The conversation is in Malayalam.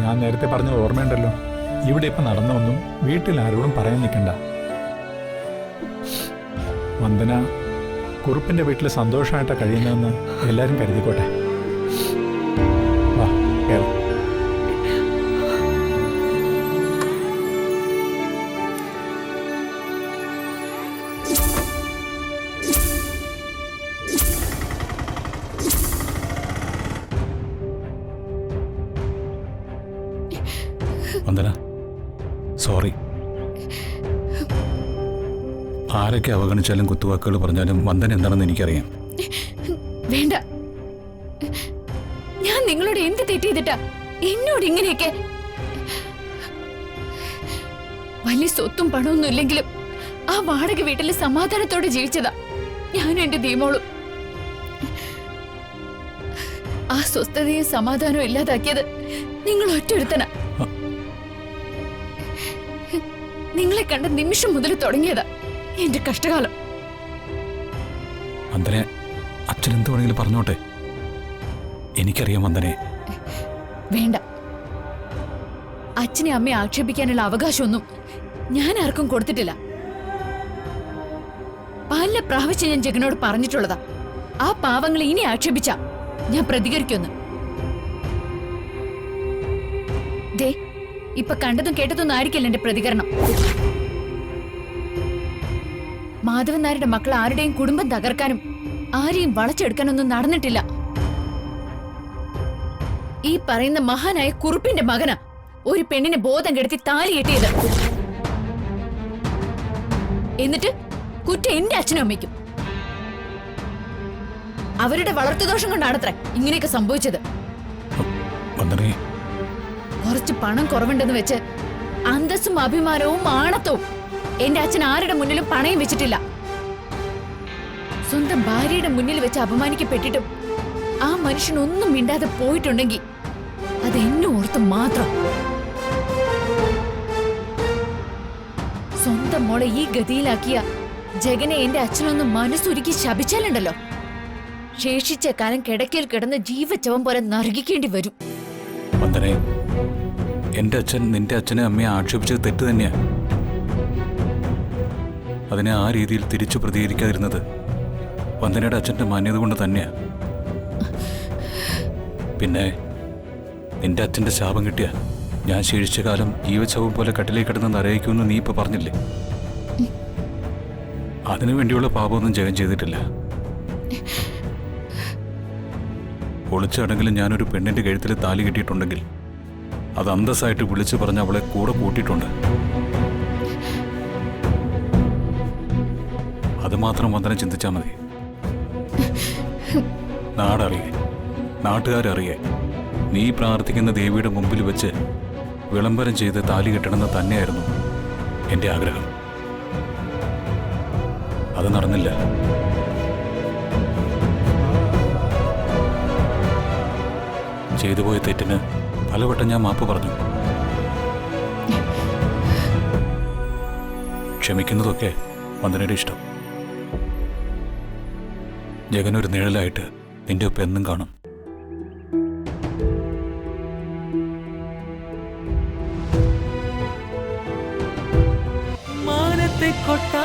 ഞാൻ നേരത്തെ പറഞ്ഞത് ഓർമ്മയുണ്ടല്ലോ, ഇവിടെ ഇപ്പം നടന്നൊന്നും വീട്ടിൽ ആരോടും പറയാൻ നിൽക്കണ്ട. വന്ദന കുറുപ്പിന്റെ വീട്ടിൽ സന്തോഷമായിട്ടാണ് കഴിയുന്നതെന്ന് എല്ലാവരും കരുതിക്കോട്ടെ. വാ കേരളം. വന്ദന, സോറി. ആരൊക്കെ അവഗണിച്ചാലും കുത്തുവാക്കുകൾ പറഞ്ഞാലും വന്ദന എന്താണെന്ന് എനിക്കറിയാം. വേണ്ട, ഞാൻ നിങ്ങളോട് എന്ത് തെറ്റ് ചെയ്തിട്ടാ എന്നോട് ഇങ്ങനെയൊക്കെ? വലിയ സ്വത്തും പണമൊന്നും ഇല്ലെങ്കിലും ആ വാടക വീട്ടിൽ സമാധാനത്തോടെ ജീവിച്ചതാ ഞാനും എന്റെ ദീമോളും. ആ സ്വസ്ഥതയും സമാധാനവും ഇല്ലാതാക്കിയത് നിങ്ങൾ ഒറ്റൊരുത്തനാ. നിങ്ങളെ കണ്ട നിമിഷം മുതൽ തുടങ്ങിയതാ എന്റെ കഷ്ടകാലം. വന്ദനെ, അച്ഛൻ എന്ത് വേണമെങ്കിലും പറഞ്ഞോട്ടെ, എനിക്കറിയാം വന്ദനെ. വേണ്ട, അച്ഛനെ അമ്മയെ ആക്ഷേപിക്കാനുള്ള അവകാശമൊന്നും ഞാൻ ആർക്കും കൊടുത്തിട്ടില്ല. പല പ്രാവശ്യം ഞാൻ ജഗനോട് പറഞ്ഞിട്ടുള്ളതാ, ആ പാവങ്ങളെ ഇനി ആക്ഷേപിച്ച ഞാൻ പ്രതികരിക്കുമെന്ന്. ദേ, ഇപ്പൊ കണ്ടതും കേട്ടതൊന്നും ആയിരിക്കില്ല എന്റെ പ്രതികരണം. മാധവൻ നായരുടെ മക്കൾ ആരുടെയും കുടുംബം തകർക്കാനും ആരെയും വളച്ചെടുക്കാനൊന്നും നടന്നിട്ടില്ല. ഈ പറയുന്ന മഹാനായ കുറുപ്പിന്റെ മകനാ ഒരു പെണ്ണിനെ ബോധം കെടുത്തി താലി കെട്ടിയത്. എന്നിട്ട് കുറ്റം എന്റെ അച്ഛനും അമ്മയ്ക്കും. അവരുടെ വളർത്തുദോഷം കൊണ്ടാണത്രേ ഇങ്ങനെയൊക്കെ സംഭവിച്ചത്. കുറച്ച് പണം കുറവുണ്ടെന്ന് വെച്ച് അന്തസ്സും അഭിമാനവും ആണത്തവും എന്റെ അച്ഛൻ ആരുടെ മുന്നിലും പണയം വെച്ചിട്ടില്ല. സ്വന്തം ഭാര്യയുടെ മുന്നിൽ വെച്ച് അപമാനിക്കപ്പെട്ടിട്ടും ആ മനുഷ്യൻ ഒന്നും മിണ്ടാതെ പോയിട്ടുണ്ടെങ്കിൽ അത് എന്നെ ഓർത്ത് മാത്രം. സ്വന്തം മോളെ ഈ ഗതിയിലാക്കിയ ജഗനെ എന്റെ അച്ഛനൊന്ന് മനസ്സുരുക്കി ശപിച്ചാലുണ്ടല്ലോ, ശേഷിച്ച കാലം കിടക്കയിൽ കിടന്ന് ജീവച്ചവം പോലെ നരകിക്കേണ്ടി വരും. എന്റെ അച്ഛൻ നിന്റെ അച്ഛനെ അമ്മയെ ആക്ഷേപിച്ചത് തെറ്റ് തന്നെയാ. അതിനെ ആ രീതിയിൽ തിരിച്ചു പ്രതികരിക്കാതിരുന്നത് വന്ദനയുടെ അച്ഛന്റെ മാന്യത കൊണ്ട് തന്നെയാ. പിന്നെ നിന്റെ അച്ഛന്റെ ശാപം കിട്ടിയ ഞാൻ ശേഷിച്ച കാലം ജീവച്ചവം പോലെ കട്ടിലേക്ക് കിടന്ന് നരയിക്കുമെന്ന് നീ ഇപ്പൊ പറഞ്ഞില്ലേ? അതിനു വേണ്ടിയുള്ള പാപമൊന്നും ജഗൻ ചെയ്തിട്ടില്ല. ഒളിച്ചടങ്കിലും ഞാനൊരു പെണ്ണിന്റെ കഴുത്തിൽ താലി കെട്ടിയിട്ടുണ്ടെങ്കിൽ അത് അന്തസ്സായിട്ട് വിളിച്ചു പറഞ്ഞ് അവളെ കൂടെ കൂട്ടിയിട്ടുണ്ട്. അത് മാത്രം വന്ദന ചിന്തിച്ചാൽ മതി. നാടറിയേ, നാട്ടുകാരറിയേ, നീ പ്രാർത്ഥിക്കുന്ന ദേവിയുടെ മുമ്പിൽ വെച്ച് വിളംബരം ചെയ്ത് താലി കെട്ടണമെന്ന് തന്നെയായിരുന്നു എൻ്റെ ആഗ്രഹം. അത് നടന്നില്ല. ചെയ്തുപോയ തെറ്റിന് പലവട്ടം ഞാൻ മാപ്പ് പറഞ്ഞു. ക്ഷമിക്കുന്നതൊക്കെ വന്ദനയുടെ ഇഷ്ടം. ജഗനൊരു നിഴലായിട്ട് നിന്റെ ഒപ്പം എന്നും കാണും. മാനത്തെ കൊട്ടാ